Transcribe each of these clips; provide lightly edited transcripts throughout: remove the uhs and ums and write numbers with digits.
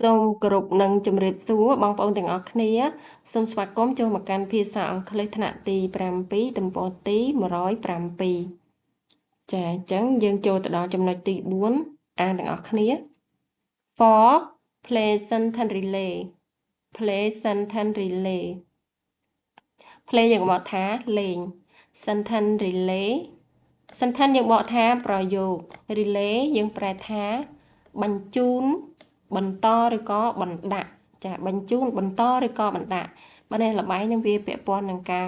សូមគោរពនិងជម្រាបសួរបងប្អូនទាំងអស់គ្នាសូមស្វាគមន៍ចូលមកកាន់ភាសាអង់គ្លេសថ្នាក់ទី7ទំព័រទី107ចាអញ្ចឹងយើងចូលទៅដល់ចំណុចទី4អានទាំងអស់គ្នា for play sentence relay play sentence relay play យើងបកថាលេង sentence relay sentence យើងបកថាប្រយោគ relay យើងប្រែថាបញ្ជូនបន្តឬក៏បណ្ដាក់ចាបញ្ជូនបន្តឬក៏បណ្ដាក់បើនេះល្បែងនឹងវាពាក់ព័ន្ធនឹងការ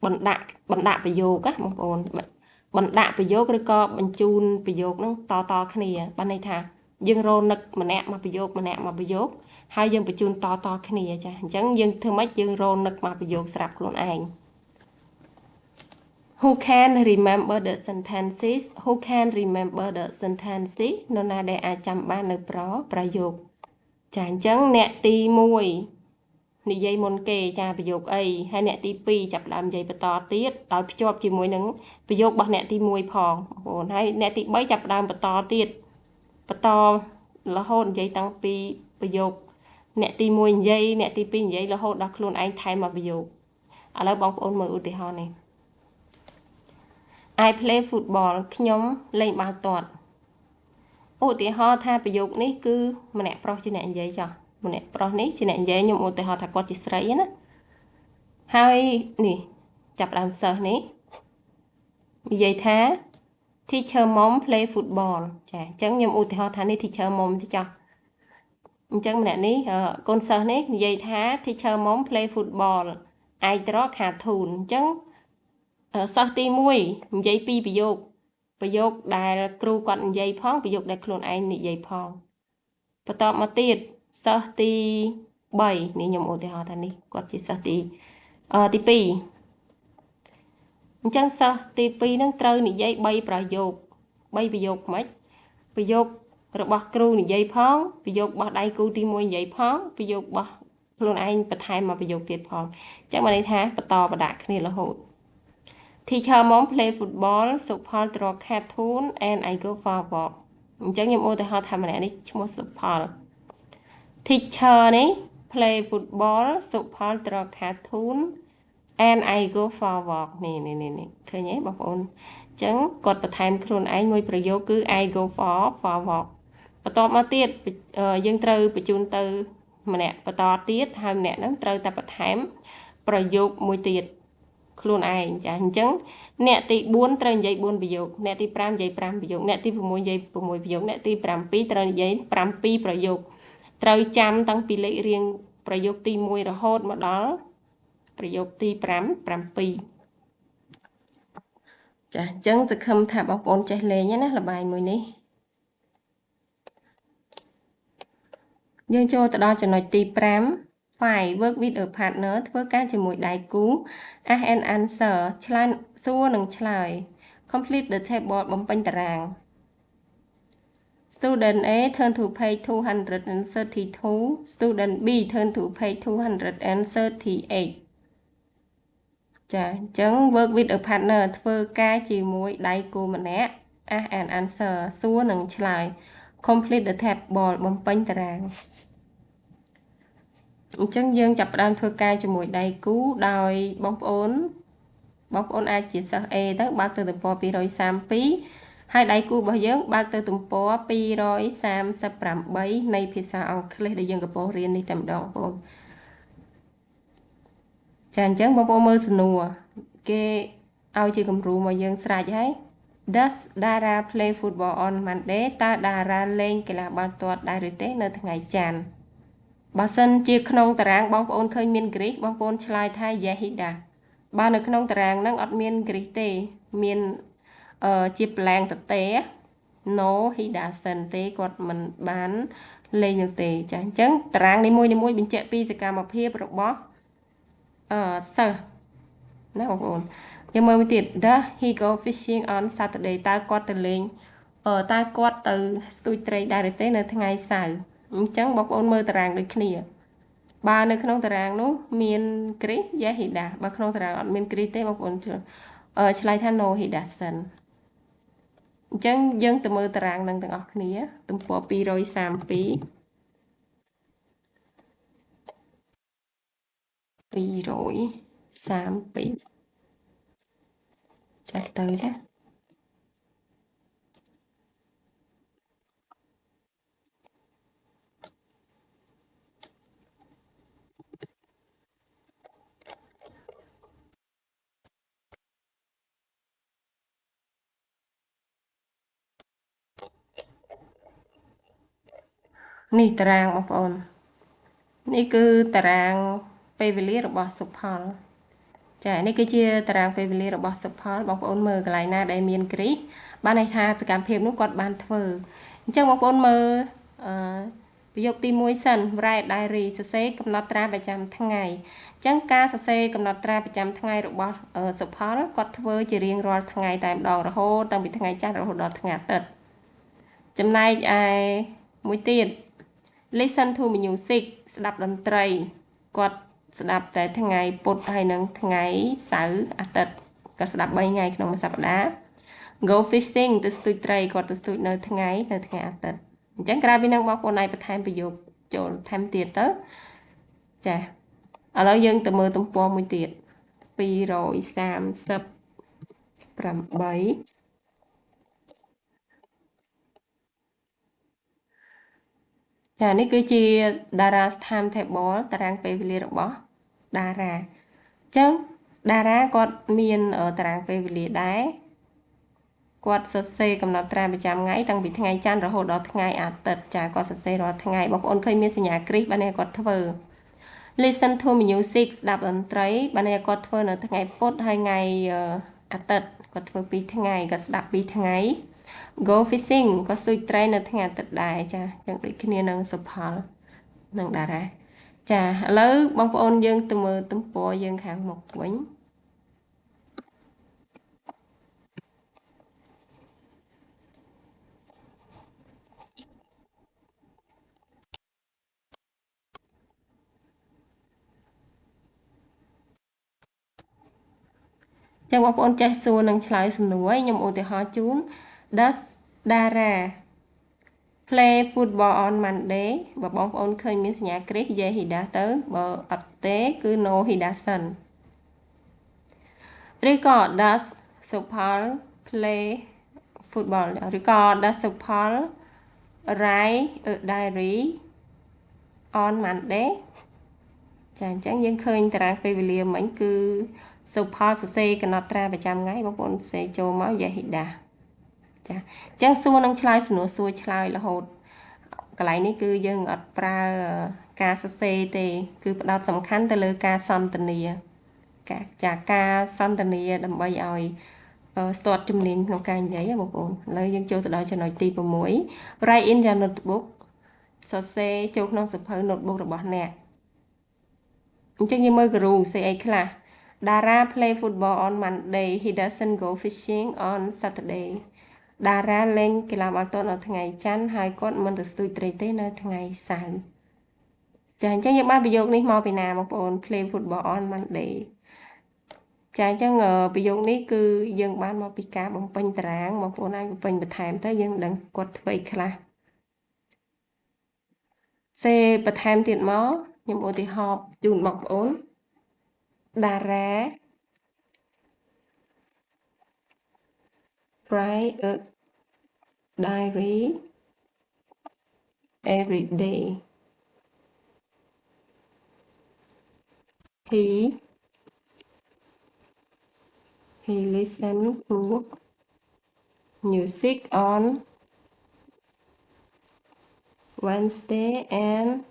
បណ្ដាក់ប្រយោគណាបងប្អូនបណ្ដាក់ប្រយោគឬក៏បញ្ជូនប្រយោគនឹងតគ្នាបានន័យថាយើងរនឹកម្នាក់មកប្រយោគម្នាក់មកប្រយោគហើយយើងបញ្ជូនតគ្នាចាអញ្ចឹងយើងធ្វើម៉េចយើងរនឹកមកប្រយោគស្រាប់ខ្លួនឯងWho can remember the sentences? Who can remember the sentences? នរណាដែលអាចចាំបាននៅប្រយោគចាអញ្ចឹងអ្នកទី1និយាយមុនគេចាប្រយោគអីហើយអ្នកទី2ចាប់ផ្ដើមនិយាយបន្តទៀតដោយភ្ជាប់ជាមួយនឹងប្រយោគរបស់អ្នកទី1ផងបងប្អូនហើយអ្នកទី3ចាប់ផ្ដើមបន្តទៀតបន្តរហូតនិយាយតាំងពីប្រយោគអ្នកទី1និយាយអ្នកទី2និយាយរហូតដល់ខ្លួនឯងថែមមកប្រយោគឥឡូវបងប្អូនមើលឧទាហរណ៍នេះI play football ខ្ញុំលេងបាល់ទាត់ឧទាហរណ៍ថាប្រយោគនេះគឺម្នាក់ប្រុសជាអ្នកនិយាយចុះម្នាក់ប្រុសនេះជាអ្នកនិយាយខ្ញុំឧទាហរណ៍ថាគាត់ជាស្រីណាហើយនេះចាប់ដើមសិស្សនេះនិយាយថា Teacher mom play football ចាអញ្ចឹងខ្ញុំឧទាហរណ៍ថានេះ Teacher mom ទៅចុះអញ្ចឹងម្នាក់នេះកូនសិស្សនេះនិយាយថា Teacher mom play football I draw cartoon អញ្ចឹងសិស្សទី1និយាយពីរប្រយោគដែលគ្រូគាត់និយាយផងប្រយោគដែលខ្លួនឯងនិយាយផងបន្តមកទៀតសិស្សទី3នេះខ្ញុំឧទាហរណ៍ថានេះគាត់ជាសិស្សទី2អញ្ចឹងសិស្សទី2នឹងត្រូវនិយាយ3ប្រយោគមិនប្រយោគរបស់គ្រូនិយាយផងប្រយោគរបស់ដៃគូទី1និយាយផងប្រយោគរបស់ខ្លួនឯងបន្ថែមមកប្រយោគទៀតផងអញ្ចឹងបានន័យថាបន្តបដាក់គ្នារហូតTeacher mom play football, Supal draw cartoon and I go for a walk អញ្ចឹងខ្ញុំឧទាហរណ៍ថាម្នាក់នេះឈ្មោះ Supal Teacher នេះ play football, Supal draw cartoon and I go for a walk នេះឃើញទេបងប្អូនអញ្ចឹងគាត់បន្ថែមខ្លួនឯងមួយប្រយោគគឺ I go for a walk បន្ទាប់មកទៀតយើងត្រូវបញ្ជូនទៅម្នាក់បន្តទៀតហើយម្នាក់ហ្នឹងត្រូវតែបន្ថែមប្រយោគមួយទៀតខ្លួនឯងចាអញ្ចឹងអ្នកទី4ត្រូវនិយាយ4ប្រយោគអ្នកទី5និយាយ5ប្រយោគអ្នកទី6និយាយ6ប្រយោគអ្នកទី7ត្រូវនិយាយ7ប្រយោគត្រូវចាំតាំងពីលេខរៀងប្រយោគទី1រហូតមកដល់ប្រយោគទី5 7ចាអញ្ចឹងសង្ឃឹមថាបងប្អូនចេះលេងណាល្បែងមួយនេះយើងចូលទៅដល់ចំណុចទី5 5 work with a partner ធ្វើការជាមួយដៃគូ ask and answer ឆ្លើយសួរនិងឆ្លើយ complete the table បំពេញតារាង Student A turn to page 232 Student B turn to page 238ចាអញ្ចឹង work with a partner ធ្វើការជាមួយដៃគូម្នាក់ ask and answer សួរនិងឆ្លើយ complete the table បំពេញតារាងអញ្ចឹងយើងចាប់ផ្ដើមធ្វើការជាមួយដៃគូដោយបងប្អូនអាចជាសិស្ស A ទៅបើកទៅទំព័រ232ហើយដៃគូរបស់យើងបើកទៅទំព័រ238នៃភាសាអង់គ្លេសដែលយើងកំពុងរៀននេះតែម្ដងបងប្អូនចាអញ្ចឹងបងប្អូនមើលសំណួរគេឲ្យជាគំរូមកយើងស្រេចហើយ Does Dara play football on Monday តើ Dara លេងកីឡាបាល់ទាត់ដែរឬទេនៅថ្ងៃច័ន្ទបើសិនជាក្នុងតារាងបងប្អូនឃើញមាន Greek បងប្អូនឆ្លើយថា Yes he does បើនៅក្នុងតារាងហ្នឹងអត់មាន Greek ទេមានជា blank ទៅទេ No he doesn't ទេគាត់មិនបានលេងនោះទេចាអញ្ចឹងតារាងនីមួយបញ្ជាក់ពីសកម្មភាពរបស់សិស្សណាបងប្អូនយើងមើលមួយទៀត Does he go fishing on Saturday តើគាត់ទៅលេងតើគាត់ទៅស្ទូចត្រីដែរឬទេនៅថ្ងៃសៅរ៍អញ្ចឹងបងប្អូនមើលតារាងដូចគ្នាបើនៅក្នុងតារាងនោះមាន Greek Yes he does បើក្នុងតារាងអត់មាន Greek ទេបងប្អូនឆ្លើយថា No he doesn't អញ្ចឹងយើងទៅមើលតារាងនឹងទាំងអស់គ្នាទំព័រ232 232ចាស់ទៅចានេះតារាងបងប្អូននេះគឺតារាងពេលវេលារបស់សុផល ចានេះគឺជាតារាងពេលវេលារបស់សុផលបងប្អូនមើលកន្លែងណាដែលមានគ្រីសបានន័យថាសកម្មភាពនោះគាត់បានធ្វើអញ្ចឹងបងប្អូនមើលអឺប្រយោគទី1សិន write diary សរសេរកំណត់ត្រាប្រចាំថ្ងៃអញ្ចឹងការសរសេរកំណត់ត្រាប្រចាំថ្ងៃរបស់សុផលគាត់ធ្វើជារៀងរាល់ថ្ងៃតែម្ដងរហូតតាំងពីថ្ងៃច័ន្ទរហូតដល់ថ្ងៃអាទិត្យចំណែកឯមួយទៀត listen to music ស្ដាប់តន្ត្រីគាត់ស្ដាប់តែថ្ងៃពុធហើយនិងថ្ងៃសៅរ៍អាទិត្យក៏ស្ដាប់3ថ្ងៃក្នុងមួយសប្ដាហ៍ go fishing ទៅស្ទូចត្រីគាត់ទៅស្ទូចនៅថ្ងៃអាទិត្យអញ្ចឹងក្រៅពីនឹងបងប្អូនអាចបន្ថែមប្រយោគចូលថែមទៀតទៅចាឥឡូវយើងទៅមើលទំព័រមួយទៀត238ចានេះគឺជាតារា timetable តារាងពេលវេលារបស់តារាអញ្ចឹងតារាគាត់មានតារាងពេលវេលាដែរគាត់សរសេរកំណត់ត្រាប្រចាំថ្ងៃតាំងពីថ្ងៃច័ន្ទរហូតដល់ថ្ងៃអាទិត្យចាគាត់សរសេររាល់ថ្ងៃបងប្អូនឃើញមានសញ្ញាគ្រីសបានគាត់ធ្វើ listen to music ស្ដាប់តន្ត្រីបានគាត់ធ្វើនៅថ្ងៃពុធហើយថ្ងៃអាទិត្យគាត់ធ្វើ2ថ្ងៃគាត់ស្ដាប់2ថ្ងៃ go fishing ក៏ស្ទូចត្រីនៅថ្ងៃអាទិត្យដែរចាយ៉ាងដូចគ្នានឹងសុផលនឹងតារាចាឥឡូវបងប្អូនយើងទៅមើលទំព័រយើងខាងមុខវិញចឹងបងប្អូនចេះសួរនិងឆ្លើយសំណួរខ្ញុំឧទាហរណ៍ជូន Does Dara play football on Monday បើបងប្អូនឃើញមានសញ្ញាគ្រីស Yes he does ទៅបើអត់ទេគឺ No he doesn't ឬក៏ Does Supal play football ឬក៏ Does Supal write a diary on Monday ចាអញ្ចឹងយើងឃើញតារាងពេលវេលាមិញគឺសុផលសរសេរកំណត់ត្រាប្រចាំថ្ងៃបងប្អូនសរសេរចូលមក Yes he does ចាអញ្ចឹងសួរនឹងឆ្លើយសំណួរសួរឆ្លើយរហូតកន្លែងនេះគឺយើងអត់ប្រើការសរសេរទេគឺផ្ដោតសំខាន់ទៅលើការសន្ទនាការសន្ទនាដើម្បីឲ្យស្ទាត់ជំនាញក្នុងការនិយាយបងប្អូនឥឡូវយើងចូលទៅដល់ចំណុចទី6 write in your notebook សរសេរចូលក្នុងសៀវភៅ notebook របស់អ្នកអញ្ចឹងយើងមើលគំរូសេអីខ្លះ Dara play football on Monday he doesn't go fishing on Saturday តារាលេងកីឡាបាល់ទាត់នៅថ្ងៃច័ន្ទហើយគាត់មិនទៅស្ទូចត្រីទេនៅថ្ងៃសៅរ៍ចាអញ្ចឹងយើងបានប្រយោគនេះមកពីណាបងប្អូន play football on Monday ចាអញ្ចឹងប្រយោគនេះគឺយើងបានមកពីការបំពេញតារាងបងប្អូនអាចបំពេញបន្ថែមទៅយើងដឹងគាត់ធ្វើអីខ្លះសេបន្ថែមទៀតមកខ្ញុំឧទាហរណ៍ជូនបងប្អូនតារា write a diary every day he listen to music on Wednesday and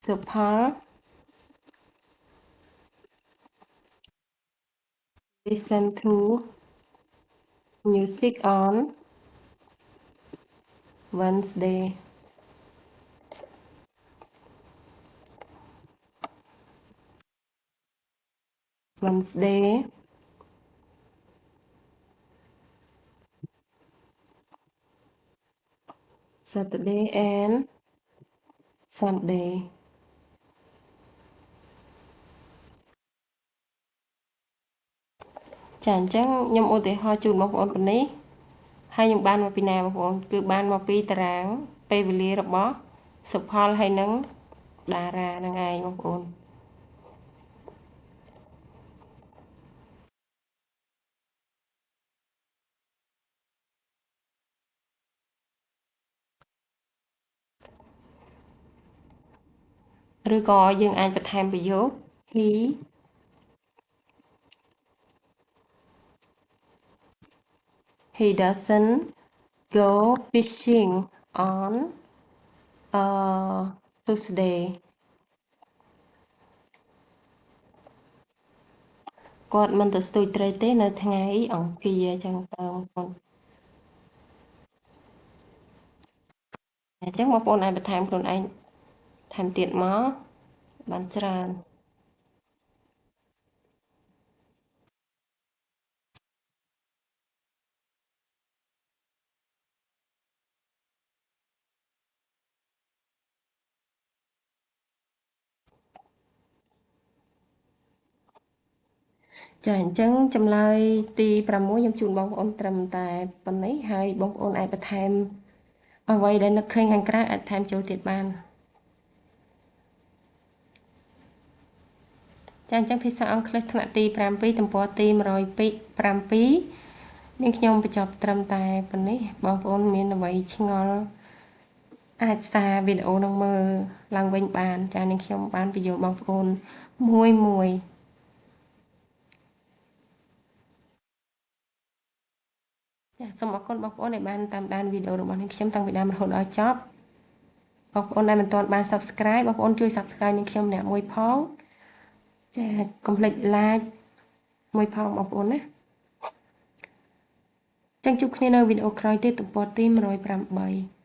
Supal listen to music on Wednesday Saturday and Sunday ចាអញ្ចឹងខ្ញុំឧទាហរណ៍ជូនបងប្អូនប៉ុណ្នេះ ហើយខ្ញុំបានមកពីណាបងប្អូនគឺបានមកពីតារាងពេលវេលារបស់សុផលហើយនឹងតារាហ្នឹងឯងបងប្អូនឬក៏យើងអាចបន្ថែមប្រយោគ he doesn't go fishing on Tuesday គាត់មិនទៅស្ទូចត្រីទេនៅថ្ងៃអង្គារអញ្ចឹងបងប្អូនអញ្ចឹងបងប្អូនអាចបន្ថែមខ្លួនឯងថែមទៀតមកបានច្រើនចាអញ្ចឹងចម្លើយទី6ខ្ញុំជូនបងប្អូនត្រឹមតែប៉ុណ្ណេះហើយបងប្អូនអាចបន្ថែមអ្វីដែលនឹកឃើញខាងក្រៅអាចថែមចូលទៀតបានចាអញ្ចឹងភាសាអង់គ្លេសថ្នាក់ទី7ទំព័រទី107នាងខ្ញុំបញ្ចប់ត្រឹមតែប៉ុណ្ណេះបងប្អូនមានអ្វីឆ្ងល់អាចសារវីដេអូនឹងមើលឡើងវិញបានចានាងខ្ញុំបានបញ្យល់បងប្អូនមួយចាសូមអរគុណបងប្អូនដែលបានតាមដានវីដេអូរបស់នាងខ្ញុំតាំងពីដើមរហូតដល់ចប់បងប្អូនដែលមិនទាន់បាន Subscribe បងប្អូនជួយ Subscribe នាងខ្ញុំម្នាក់មួយផងចាកុំភ្លេច like មួយផងបងប្អូនណាចឹងជួបគ្នានៅវីដេអូក្រោយទៀតទំព័រទី108